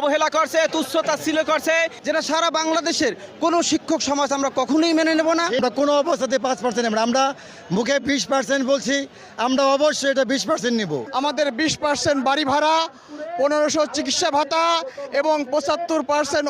অবহেলা করছে, তুচ্ছ-তাচ্ছিল্য করছে। যেটা সারা বাংলাদেশের কোনো শিক্ষক সমাজ আমরা কখনোই মেনে নেব না। আমরা কোনো অবস্থাতে 5% নেব না। আমরা মুখে 20% বলছি, আমরা অবশ্যই এটা 20% নিব। আমাদের 20% বাড়ি ভাড়া, 1500 চিকিৎসা ভাতা এবং 75%